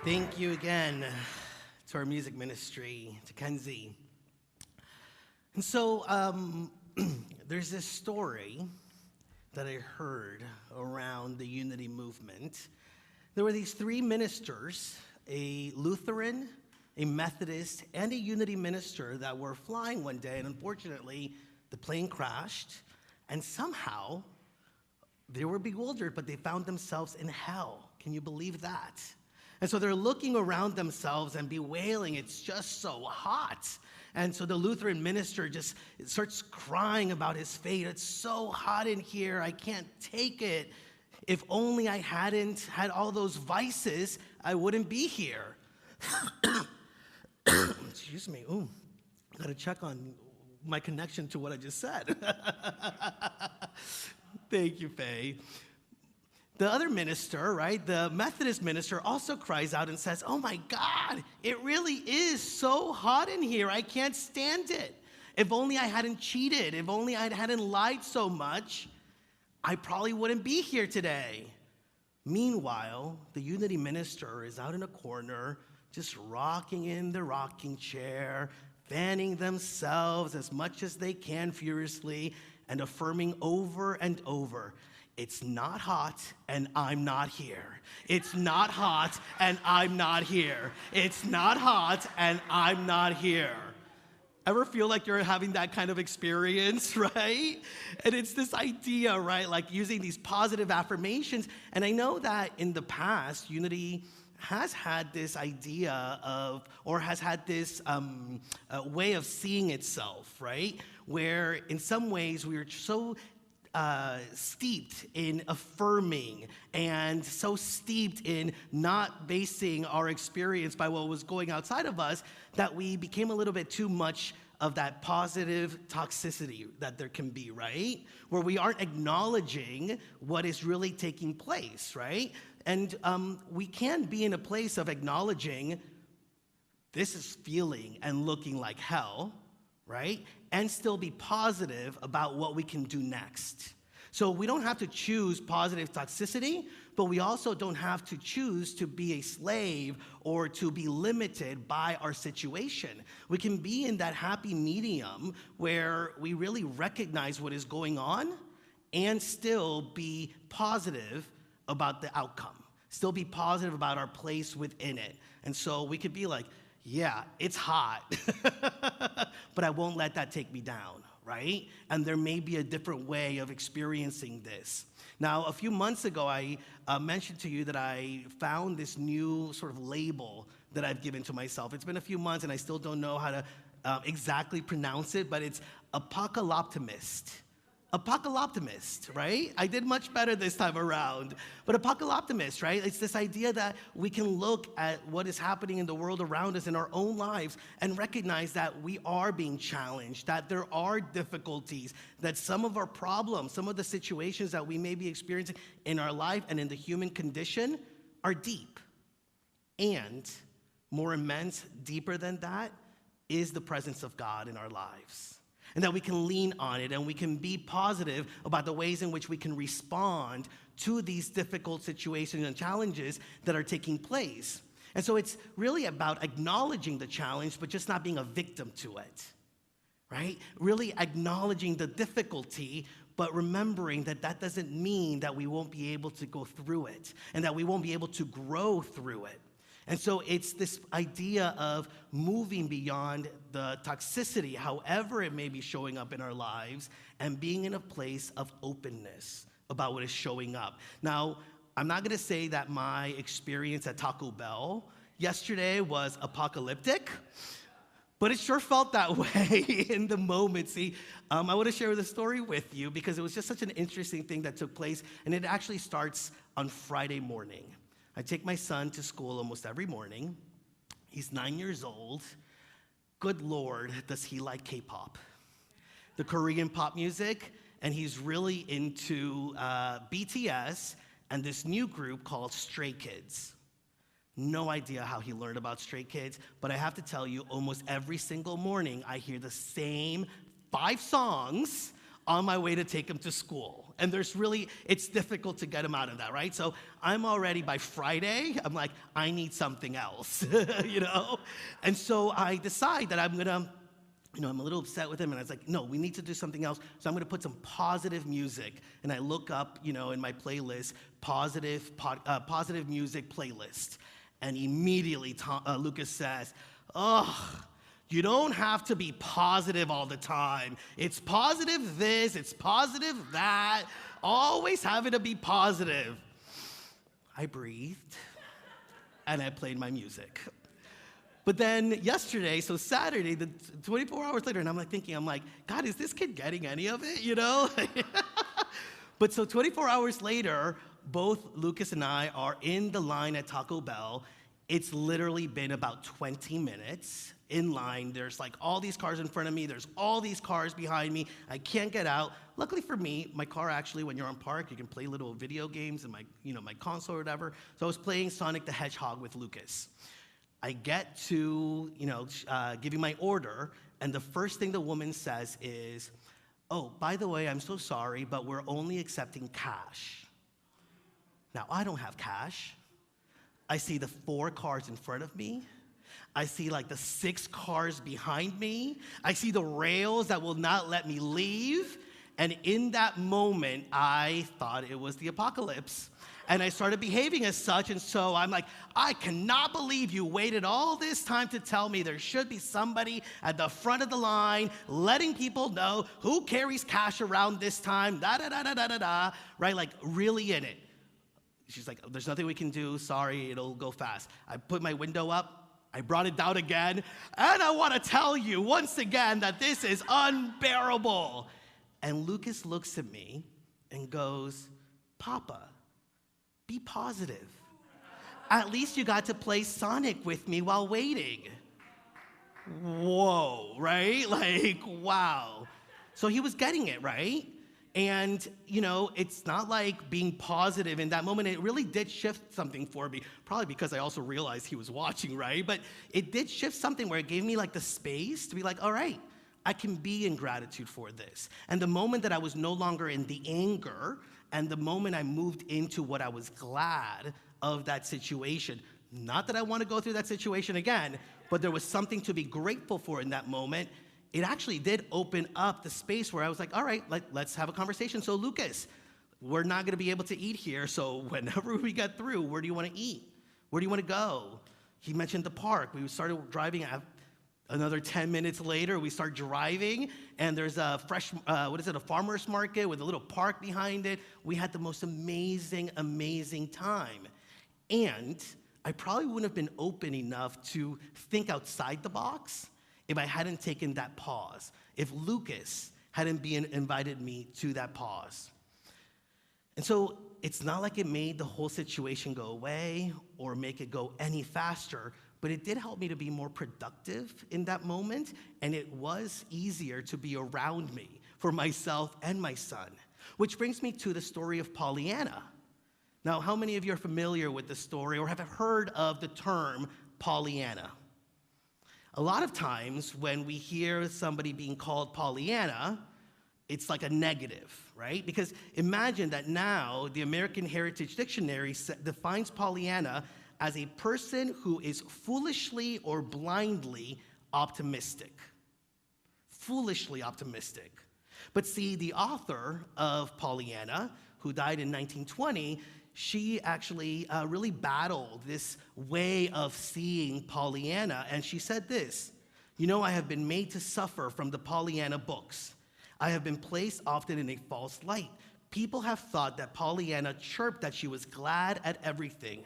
Thank you again to our music ministry, to Kenzie. And so there's this story that I heard around the unity movement. There were these three ministers, a Lutheran, a Methodist, and a unity minister that were flying one day, and unfortunately, the plane crashed, and somehow they were bewildered, but they found themselves in hell. Can you believe that? And so they're looking around themselves and bewailing, it's just so hot. And so the Lutheran minister just starts crying about his fate. It's so hot in here, I can't take it. If only I hadn't had all those vices, I wouldn't be here. Excuse me, gotta check on my connection to what I just said. Thank you, Faye. The other minister, right, the Methodist minister also cries out and says, oh my God, it really is so hot in here. I can't stand it. If only I hadn't cheated, if only I hadn't lied so much, I probably wouldn't be here today. Meanwhile, the unity minister is out in a corner, just rocking in the rocking chair, fanning themselves as much as they can furiously, and affirming over and over, it's not hot, and I'm not here. It's not hot, and I'm not here. It's not hot, and I'm not here. Ever feel like you're having that kind of experience, right? And it's this idea, right, like using these positive affirmations. And I know that in the past, Unity has had this idea of, or has had this way of seeing itself, right? Where in some ways we are so steeped in affirming and so steeped in not basing our experience by what was going outside of us that we became a little bit too much of that positive toxicity that there can be, right? Where we aren't acknowledging what is really taking place, right? And we can be in a place of acknowledging this is feeling and looking like hell, right? And still be positive about what we can do next. So we don't have to choose positive toxicity, but we also don't have to choose to be a slave or to be limited by our situation. We can be in that happy medium where we really recognize what is going on and still be positive about the outcome, still be positive about our place within it. And so we could be like, yeah, it's hot, but I won't let that take me down, right? And there may be a different way of experiencing this. Now, a few months ago, I mentioned to you that I found this new sort of label that I've given to myself. It's been a few months, and I still don't know how to exactly pronounce it, but it's apocalyptimist. Apocalyptimist, right? I did much better this time around. But apocalyptimist, right? It's this idea that we can look at what is happening in the world around us in our own lives and recognize that we are being challenged, that there are difficulties, that some of our problems, some of the situations that we may be experiencing in our life and in the human condition are deep. And more immense, deeper than that, is the presence of God in our lives. And that we can lean on it and we can be positive about the ways in which we can respond to these difficult situations and challenges that are taking place. And so it's really about acknowledging the challenge, but just not being a victim to it, right? Really acknowledging the difficulty, but remembering that that doesn't mean that we won't be able to go through it and that we won't be able to grow through it. And so it's this idea of moving beyond the toxicity, however it may be showing up in our lives, and being in a place of openness about what is showing up. Now, I'm not going to say that my experience at Taco Bell yesterday was apocalyptic, but it sure felt that way in the moment. See, I want to share the story with you because it was just such an interesting thing that took place, and it actually starts on Friday morning. I take my son to school almost every morning. He's 9 years old. Good Lord, does he like K-pop, the Korean pop music, and he's really into BTS and this new group called Stray Kids. No idea how he learned about Stray Kids, but I have to tell you, almost every single morning, I hear the same 5 songs on my way to take him to school. And it's difficult to him out of that, right? So I'm already, by Friday, I'm like, I need something else, you know? And so I decide that I'm gonna, I'm a little upset with him, and I was like, no, we need to do something else. So I'm gonna put some positive music. And I look up, in my playlist, positive music playlist. And immediately Lucas says, oh, you don't have to be positive all the time. It's positive this, it's positive that. Always having to be positive. I breathed, and I played my music. But then yesterday, so Saturday, 24 hours later, and I'm like, God, is this kid getting any of it, But so 24 hours later, both Lucas and I are in the line at Taco Bell. It's literally been about 20 minutes in line. There's like all these cars in front of me. There's all these cars behind me. I can't get out. Luckily for me, my car actually, when you're on park, you can play little video games in my console or whatever. So I was playing Sonic the Hedgehog with Lucas. I get to, giving my order, and the first thing the woman says is, oh, by the way, I'm so sorry, but we're only accepting cash. Now, I don't have cash. I see the 4 cars in front of me. I see like the 6 cars behind me. I see the rails that will not let me leave. And in that moment, I thought it was the apocalypse. And I started behaving as such, and so I'm like, I cannot believe you waited all this time to tell me there should be somebody at the front of the line letting people know who carries cash around this time, da-da-da-da-da-da-da, right? Like, really in it. She's like, there's nothing we can do, sorry, it'll go fast. I put my window up, I brought it down again, and I want to tell you once again that this is unbearable. And Lucas looks at me and goes, Papa, be positive. At least you got to play Sonic with me while waiting. Whoa, right? Like, wow. So he was getting it, right? And, it's not like being positive in that moment. It really did shift something for me, probably because I also realized he was watching, right? But it did shift something where it gave me like the space to be like, all right, I can be in gratitude for this. And the moment that I was no longer in the anger, and the moment I moved into what I was glad of that situation, not that I want to go through that situation again, but there was something to be grateful for in that moment, it actually did open up the space where I was like, all right, let's have a conversation. So Lucas, we're not going to be able to eat here, so whenever we get through, where do you want to eat? Where do you want to go? He mentioned the park. We started driving. Another 10 minutes later, we start driving, and there's a a farmer's market with a little park behind it. We had the most amazing, amazing time. And I probably wouldn't have been open enough to think outside the box if I hadn't taken that pause, if Lucas hadn't invited me to that pause. And so it's not like it made the whole situation go away or make it go any faster, but it did help me to be more productive in that moment, and it was easier to be around me for myself and my son. Which brings me to the story of Pollyanna. Now, how many of you are familiar with the story or have heard of the term Pollyanna? A lot of times when we hear somebody being called Pollyanna, it's like a negative, right? Because imagine that now the American Heritage Dictionary defines Pollyanna as a person who is foolishly or blindly optimistic. Foolishly optimistic. But see, the author of Pollyanna, who died in 1920, she actually really battled this way of seeing Pollyanna, and she said this, I have been made to suffer from the Pollyanna books. I have been placed often in a false light. People have thought that Pollyanna chirped that she was glad at everything.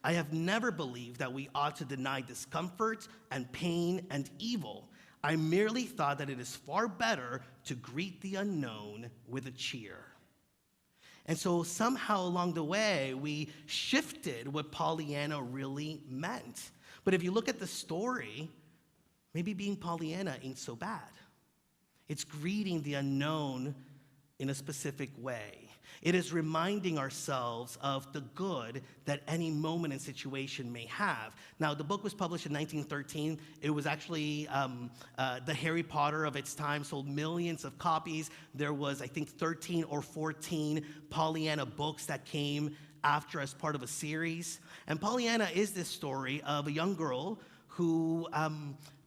I have never believed that we ought to deny discomfort and pain and evil. I merely thought that it is far better to greet the unknown with a cheer. And so somehow along the way, we shifted what Pollyanna really meant. But if you look at the story, maybe being Pollyanna ain't so bad. It's greeting the unknown in a specific way. It is reminding ourselves of the good that any moment and situation may have. Now, the book was published in 1913. It was actually the Harry Potter of its time, sold millions of copies. There was, I think, 13 or 14 Pollyanna books that came after as part of a series. And Pollyanna is this story of a young girl who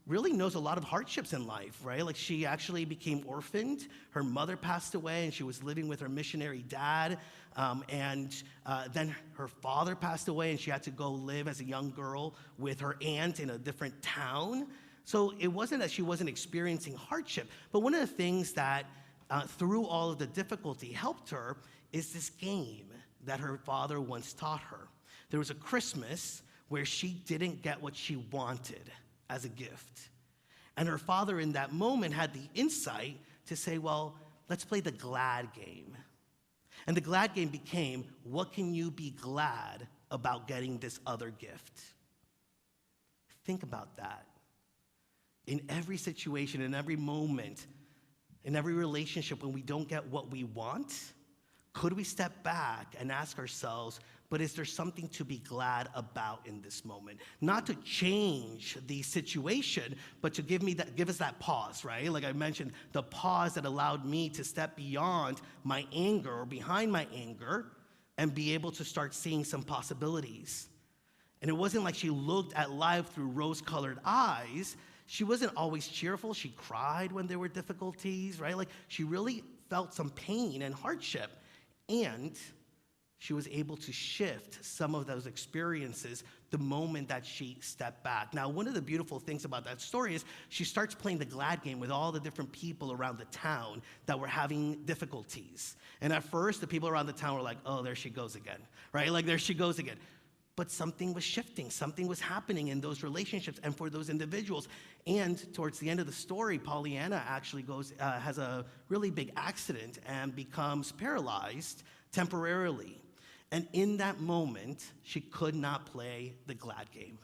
really knows a lot of hardships in life, right? Like, she actually became orphaned. Her mother passed away, and she was living with her missionary dad. Then her father passed away, and she had to go live as a young girl with her aunt in a different town. So it wasn't that she wasn't experiencing hardship, but one of the things that, through all of the difficulty, helped her is this game that her father once taught her. There was a Christmas where she didn't get what she wanted as a gift. And her father in that moment had the insight to say, well, let's play the glad game. And the glad game became, what can you be glad about getting this other gift? Think about that. In every situation, in every moment, in every relationship, when we don't get what we want, could we step back and ask ourselves, but is there something to be glad about in this moment? Not to change the situation, but to give us that pause, right? Like I mentioned, the pause that allowed me to step beyond my anger or behind my anger and be able to start seeing some possibilities. And it wasn't like she looked at life through rose-colored eyes. She wasn't always cheerful. She cried when there were difficulties, right? Like, she really felt some pain and hardship. And she was able to shift some of those experiences the moment that she stepped back. Now, one of the beautiful things about that story is she starts playing the glad game with all the different people around the town that were having difficulties. And at first, the people around the town were like, oh, there she goes again, right? Like, there she goes again. But something was shifting. Something was happening in those relationships and for those individuals. And towards the end of the story, Pollyanna actually has a really big accident and becomes paralyzed temporarily. And in that moment, she could not play the glad game.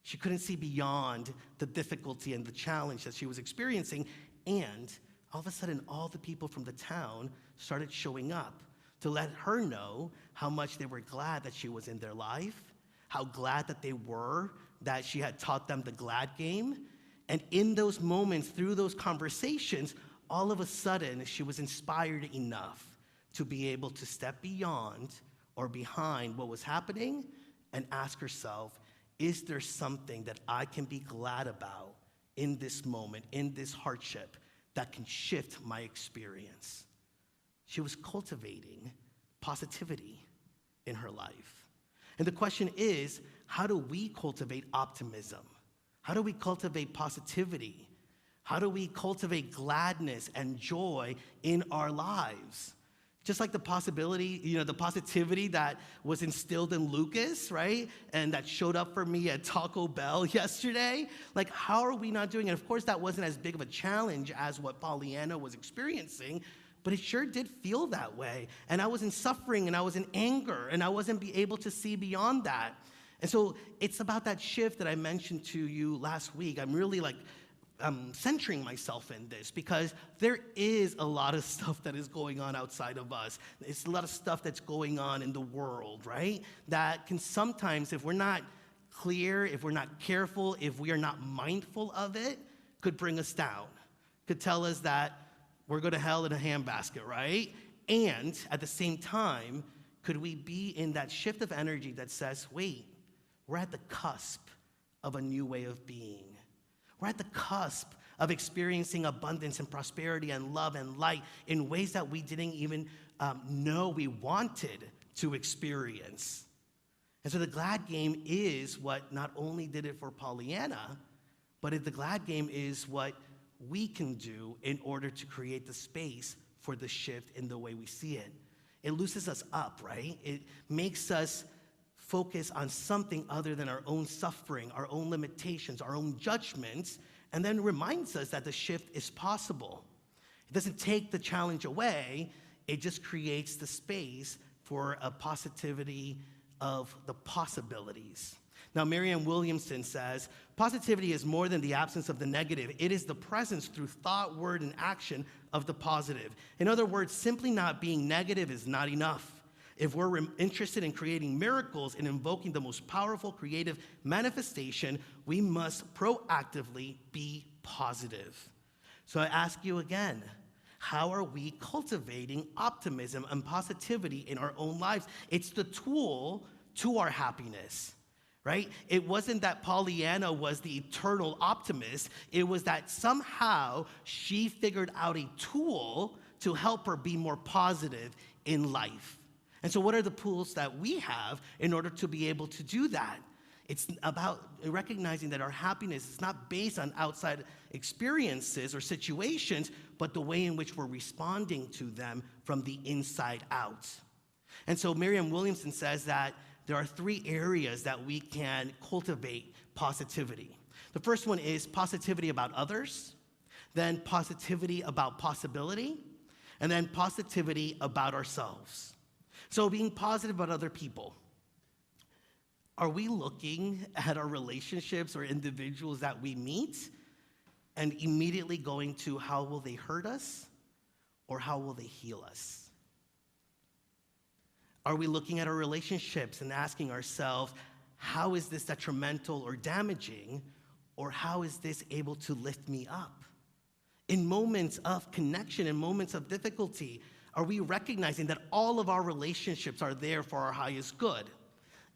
She couldn't see beyond the difficulty and the challenge that she was experiencing. And all of a sudden, all the people from the town started showing up to let her know how much they were glad that she was in their life, how glad that they were that she had taught them the glad game. And in those moments, through those conversations, all of a sudden, she was inspired enough to be able to step beyond or behind what was happening and ask herself, is there something that I can be glad about in this moment, in this hardship, that can shift my experience? She was cultivating positivity in her life. And the question is, how do we cultivate optimism? How do we cultivate positivity? How do we cultivate gladness and joy in our lives? Just like the possibility, the positivity that was instilled in Lucas, right? And that showed up for me at Taco Bell yesterday. Like, how are we not doing it? Of course, that wasn't as big of a challenge as what Pollyanna was experiencing, but it sure did feel that way. And I was in suffering, and I was in anger, and I wasn't able to see beyond that. And so it's about that shift that I mentioned to you last week. I'm really centering myself in this because there is a lot of stuff that is going on outside of us. It's a lot of stuff that's going on in the world, right? That can sometimes, if we're not clear, if we're not careful, if we are not mindful of it, could bring us down. Could tell us that we're going to hell in a handbasket, right? And at the same time, could we be in that shift of energy that says, wait, we're at the cusp of a new way of being. We're at the cusp of experiencing abundance and prosperity and love and light in ways that we didn't even know we wanted to experience. And so the glad game is what not only did it for Pollyanna, but the glad game is what we can do in order to create the space for the shift in the way we see it. It loosens us up, right? It makes us focus on something other than our own suffering, our own limitations, our own judgments, and then reminds us that the shift is possible. It doesn't take the challenge away, it just creates the space for a positivity of the possibilities. Now, Marianne Williamson says, positivity is more than the absence of the negative. It is the presence through thought, word, and action of the positive. In other words, simply not being negative is not enough. If we're interested in creating miracles and invoking the most powerful creative manifestation, we must proactively be positive. So I ask you again, how are we cultivating optimism and positivity in our own lives? It's the tool to our happiness, right? It wasn't that Pollyanna was the eternal optimist. It was that somehow she figured out a tool to help her be more positive in life. And so what are the tools that we have in order to be able to do that? It's about recognizing that our happiness is not based on outside experiences or situations, but the way in which we're responding to them from the inside out. And so Marianne Williamson says that there are 3 areas that we can cultivate positivity. The first one is positivity about others, then positivity about possibility, and then positivity about ourselves. So being positive about other people. Are we looking at our relationships or individuals that we meet and immediately going to how will they hurt us or how will they heal us? Are we looking at our relationships and asking ourselves, how is this detrimental or damaging, or how is this able to lift me up? In moments of connection, in moments of difficulty, are we recognizing that all of our relationships are there for our highest good?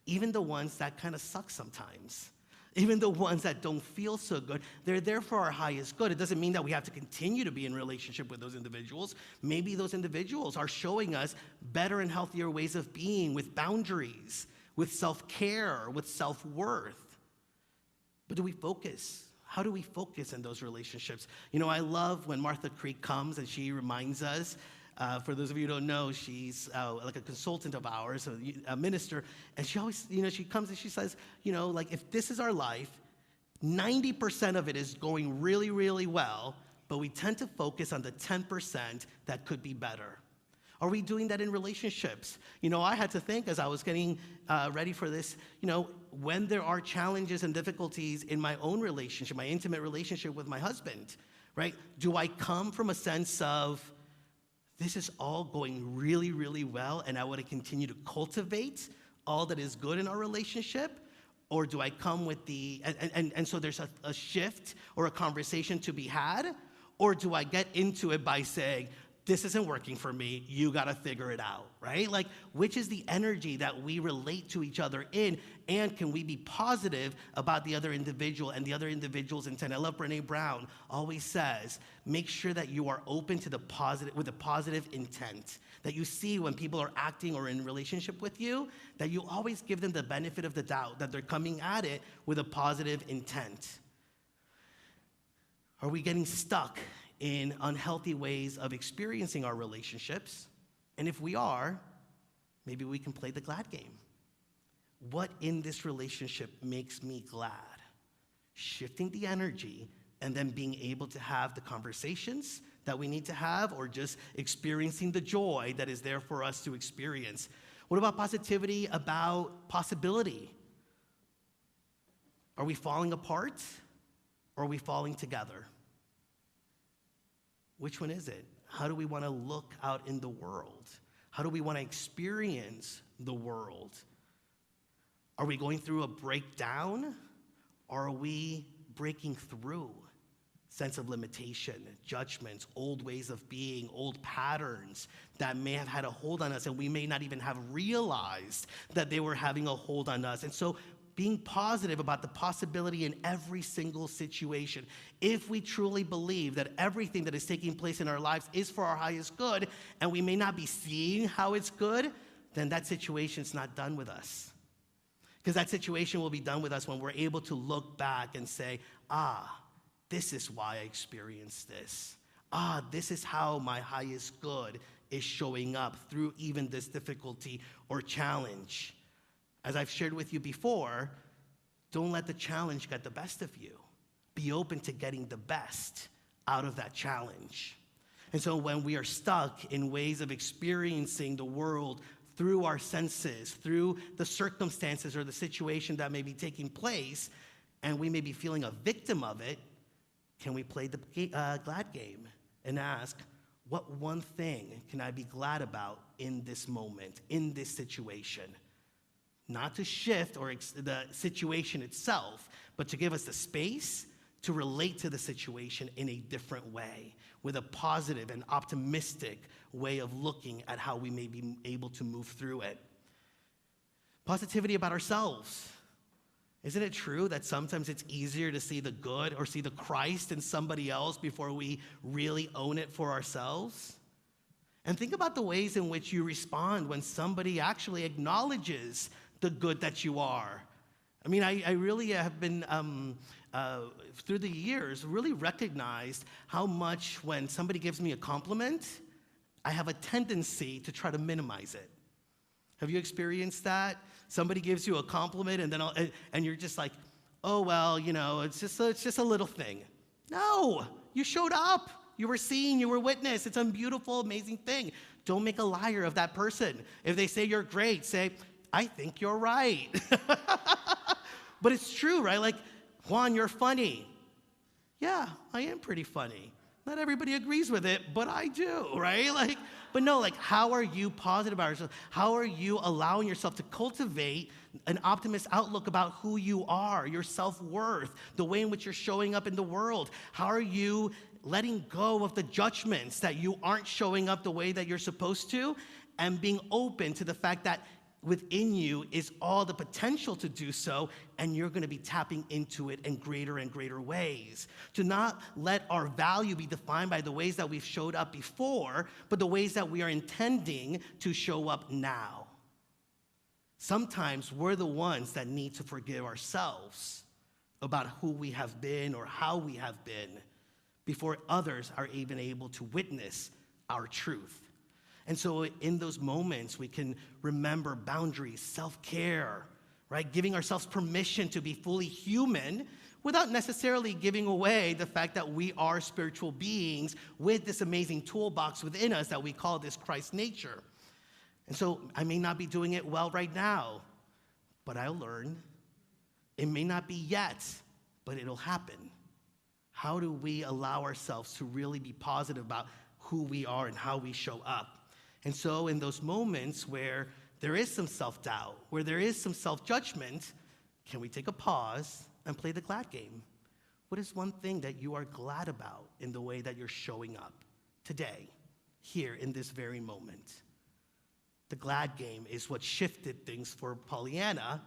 Even the ones that kind of suck sometimes. Even the ones that don't feel so good, they're there for our highest good. It doesn't mean that we have to continue to be in relationship with those individuals. Maybe those individuals are showing us better and healthier ways of being with boundaries, with self-care, with self-worth. But do we focus? How do we focus in those relationships? You know, I love when Martha Creek comes and she reminds us. For those of you who don't know, she's like a consultant of ours, a minister, and she always, she comes and she says, like if this is our life, 90% of it is going really, really well, but we tend to focus on the 10% that could be better. Are we doing that in relationships? I had to think as I was getting ready for this, when there are challenges and difficulties in my own relationship, my intimate relationship with my husband, right? Do I come from a sense of, this is all going really, really well, and I want to continue to cultivate all that is good in our relationship? Or do I come with and so there's a shift or a conversation to be had? Or do I get into it by saying, this isn't working for me, you gotta figure it out, right? Like, which is the energy that we relate to each other in, and can we be positive about the other individual and the other individual's intent? I love Brene Brown always says, make sure that you are open to the positive, with a positive intent, that you see when people are acting or in relationship with you, that you always give them the benefit of the doubt, that they're coming at it with a positive intent. Are we getting stuck in unhealthy ways of experiencing our relationships? And if we are, maybe we can play the glad game. What in this relationship makes me glad? Shifting the energy and then being able to have the conversations that we need to have, or just experiencing the joy that is there for us to experience. What about positivity about possibility? Are we falling apart or are we falling together? Which one is it? How do we want to look out in the world? How do we want to experience the world? Are we going through a breakdown, or are we breaking through? Sense of limitation, judgments, old ways of being, old patterns that may have had a hold on us, and we may not even have realized that they were having a hold on us. And so being positive about the possibility in every single situation. If we truly believe that everything that is taking place in our lives is for our highest good, and we may not be seeing how it's good, then that situation's not done with us. Because that situation will be done with us when we're able to look back and say, this is why I experienced this. This is how my highest good is showing up through even this difficulty or challenge. As I've shared with you before, don't let the challenge get the best of you. Be open to getting the best out of that challenge. And so when we are stuck in ways of experiencing the world through our senses, through the circumstances or the situation that may be taking place, and we may be feeling a victim of it, can we play the glad game and ask, what one thing can I be glad about in this moment, in this situation? Not to shift or the situation itself, but to give us the space to relate to the situation in a different way, with a positive and optimistic way of looking at how we may be able to move through it. Positivity about ourselves. Isn't it true that sometimes it's easier to see the good or see the Christ in somebody else before we really own it for ourselves? And think about the ways in which you respond when somebody actually acknowledges the good that you are. I mean, I really have been, through the years, really recognized how much when somebody gives me a compliment, I have a tendency to try to minimize it. Have you experienced that? Somebody gives you a compliment and you're just like, oh, well, it's just a little thing. No, you showed up. You were seen, you were witnessed. It's a beautiful, amazing thing. Don't make a liar of that person. If they say you're great, say, I think you're right. But it's true, right? Like, Juan, you're funny. Yeah, I am pretty funny. Not everybody agrees with it, but I do, right? But no, how are you positive about yourself? How are you allowing yourself to cultivate an optimist outlook about who you are, your self-worth, the way in which you're showing up in the world? How are you letting go of the judgments that you aren't showing up the way that you're supposed to, and being open to the fact that within you is all the potential to do so, and you're going to be tapping into it in greater and greater ways. To not let our value be defined by the ways that we've showed up before, but the ways that we are intending to show up now. Sometimes we're the ones that need to forgive ourselves about who we have been or how we have been before others are even able to witness our truth. And so in those moments, we can remember boundaries, self-care, right? Giving ourselves permission to be fully human without necessarily giving away the fact that we are spiritual beings with this amazing toolbox within us that we call this Christ nature. And so I may not be doing it well right now, but I'll learn. It may not be yet, but it'll happen. How do we allow ourselves to really be positive about who we are and how we show up? And so in those moments where there is some self-doubt, where there is some self-judgment, can we take a pause and play the glad game? What is one thing that you are glad about in the way that you're showing up today, here in this very moment? The glad game is what shifted things for Pollyanna.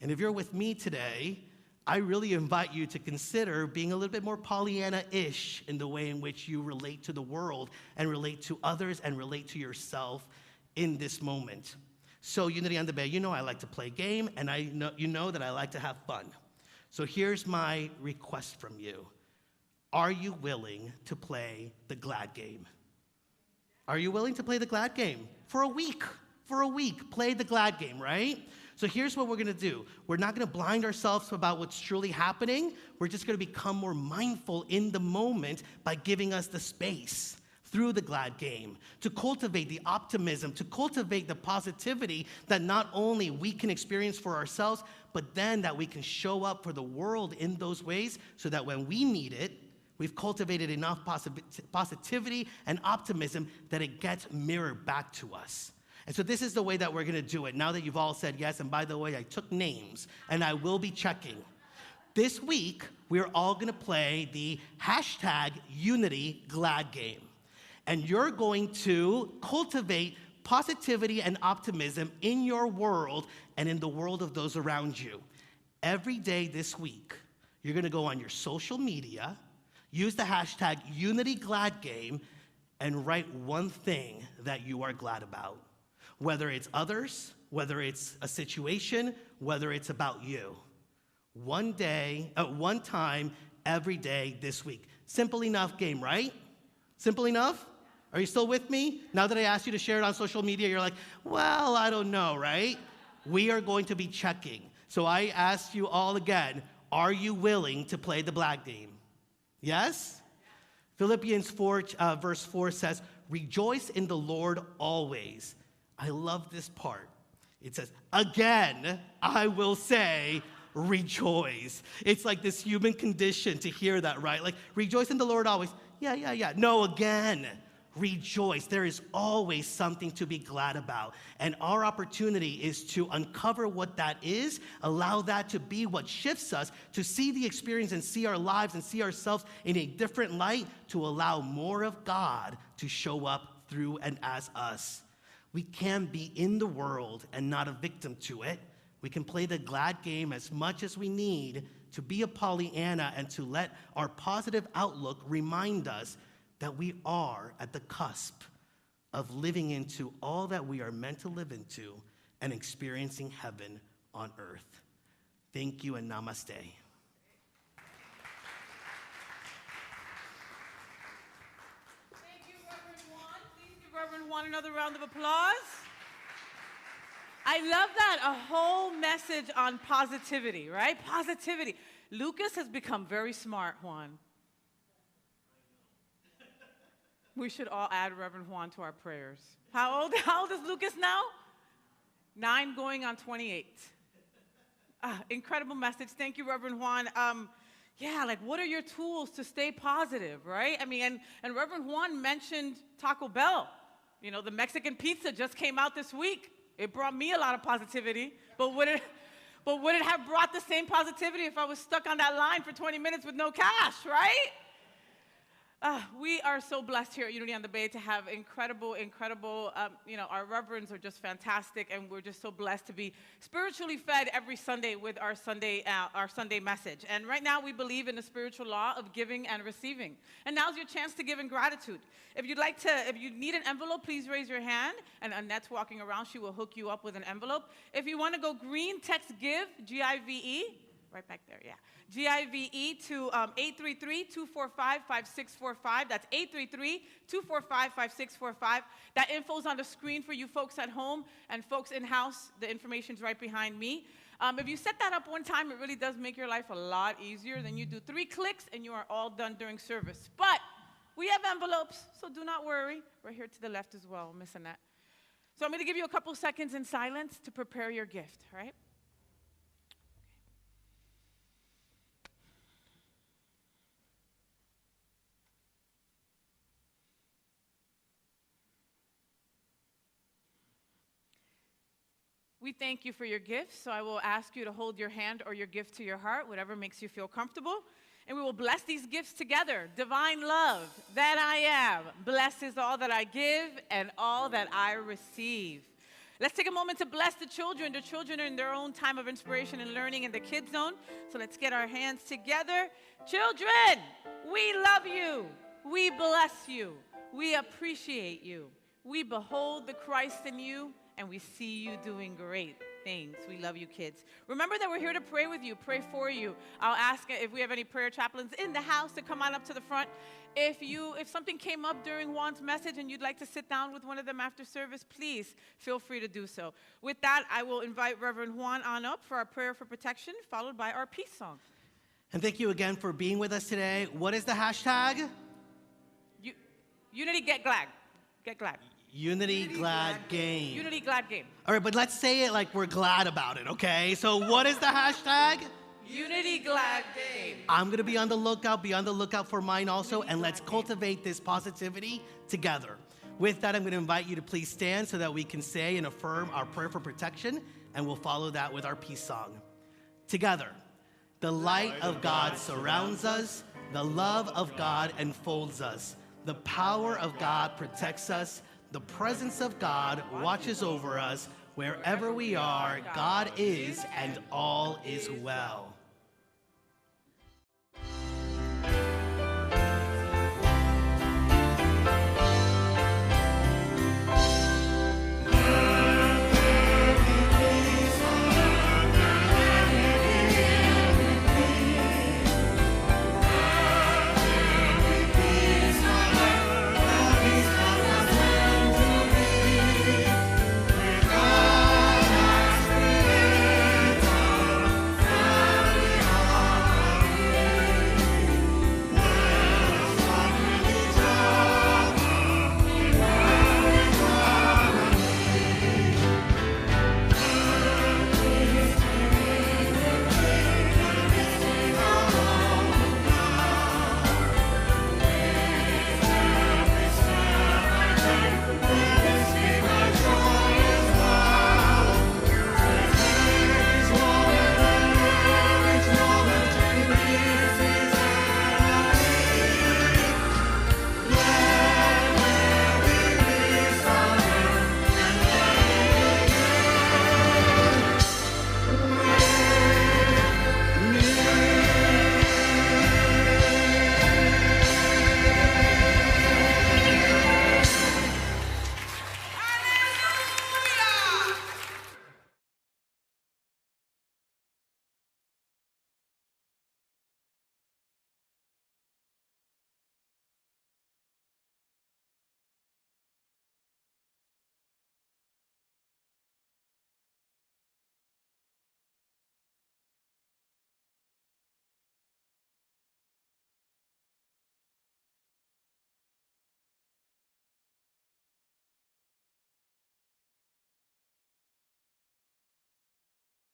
And if you're with me today, I really invite you to consider being a little bit more Pollyanna-ish in the way in which you relate to the world and relate to others and relate to yourself in this moment. So Unity on the Bay, I like to play a game, and you know that I like to have fun. So here's my request from you. Are you willing to play the glad game? Are you willing to play the glad game? For a week, play the glad game, right? So here's what we're going to do. We're not going to blind ourselves about what's truly happening. We're just going to become more mindful in the moment by giving us the space through the glad game to cultivate the optimism, to cultivate the positivity that not only we can experience for ourselves, but then that we can show up for the world in those ways so that when we need it, we've cultivated enough positivity and optimism that it gets mirrored back to us. And so this is the way that we're going to do it. Now that you've all said yes, and by the way, I took names, and I will be checking. This week, we're all going to play the #UnityGlad game. And you're going to cultivate positivity and optimism in your world and in the world of those around you. Every day this week, you're going to go on your social media, use the #UnityGladGame, and write one thing that you are glad about. Whether it's others, whether it's a situation, whether it's about you. One time, every day this week. Simple enough game, right? Simple enough? Are you still with me? Now that I asked you to share it on social media, you're like, well, I don't know, right? We are going to be checking. So I ask you all again, are you willing to play the glad game? Yes? Philippians 4, verse 4 says, rejoice in the Lord always. I love this part. It says, again, I will say, rejoice. It's like this human condition to hear that, right? Like, rejoice in the Lord always. Yeah. No, again, rejoice. There is always something to be glad about. And our opportunity is to uncover what that is, allow that to be what shifts us, to see the experience and see our lives and see ourselves in a different light, to allow more of God to show up through and as us. We can be in the world and not a victim to it. We can play the glad game as much as we need to be a Pollyanna and to let our positive outlook remind us that we are at the cusp of living into all that we are meant to live into and experiencing heaven on earth. Thank you and namaste. Thank you, Reverend Juan. Please give Reverend Juan another round of applause. I love that, a whole message on positivity, right? Positivity. Lucas has become very smart, Juan. We should all add Reverend Juan to our prayers. How old is Lucas now? 9 going on 28. Incredible message. Thank you, Reverend Juan. What are your tools to stay positive, right? I mean, and Reverend Juan mentioned Taco Bell. You know, the Mexican pizza just came out this week. It brought me a lot of positivity, but would it have brought the same positivity if I was stuck on that line for 20 minutes with no cash, right? We are so blessed here at Unity on the Bay to have incredible, our reverends are just fantastic, and we're just so blessed to be spiritually fed every Sunday with our Sunday message. And right now we believe in the spiritual law of giving and receiving. And now's your chance to give in gratitude. If you need an envelope, please raise your hand, and Annette's walking around. She will hook you up with an envelope. If you want to go green, text GIVE, G-I-V-E, right back there, yeah. G-I-V-E to 833-245-5645. That's 833-245-5645. That info's on the screen for you folks at home and folks in-house. The information's right behind me. If you set that up one time, it really does make your life a lot easier. Then you do 3 clicks, and you are all done during service. But we have envelopes, so do not worry. We're here to the left as well, Miss Annette. So I'm going to give you a couple seconds in silence to prepare your gift, all right? We thank you for your gifts, so I will ask you to hold your hand or your gift to your heart, whatever makes you feel comfortable. And we will bless these gifts together. Divine love, that I am. Blessed is all that I give and all that I receive. Let's take a moment to bless the children. The children are in their own time of inspiration and learning in the Kids Zone. So let's get our hands together. Children, we love you. We bless you. We appreciate you. We behold the Christ in you, and we see you doing great things. We love you, kids. Remember that we're here to pray with you, pray for you. I'll ask if we have any prayer chaplains in the house to come on up to the front. If something came up during Juan's message and you'd like to sit down with one of them after service, please feel free to do so. With that, I will invite Reverend Juan on up for our prayer for protection, followed by our peace song. And thank you again for being with us today. What is the hashtag? Unity Get Glad. Get Glad. Unity Glad Game. Unity Glad Game. All right, but let's say it like we're glad about it, okay? So what is the hashtag? Unity Glad Game. I'm going to be on the lookout for mine also, and let's cultivate this positivity together. With that, I'm going to invite you to please stand so that we can say and affirm our prayer for protection, and we'll follow that with our peace song. Together, the light of God surrounds us, the love of God enfolds us, the power of God protects us, the presence of God watches over us. Wherever we are, God is, and all is well.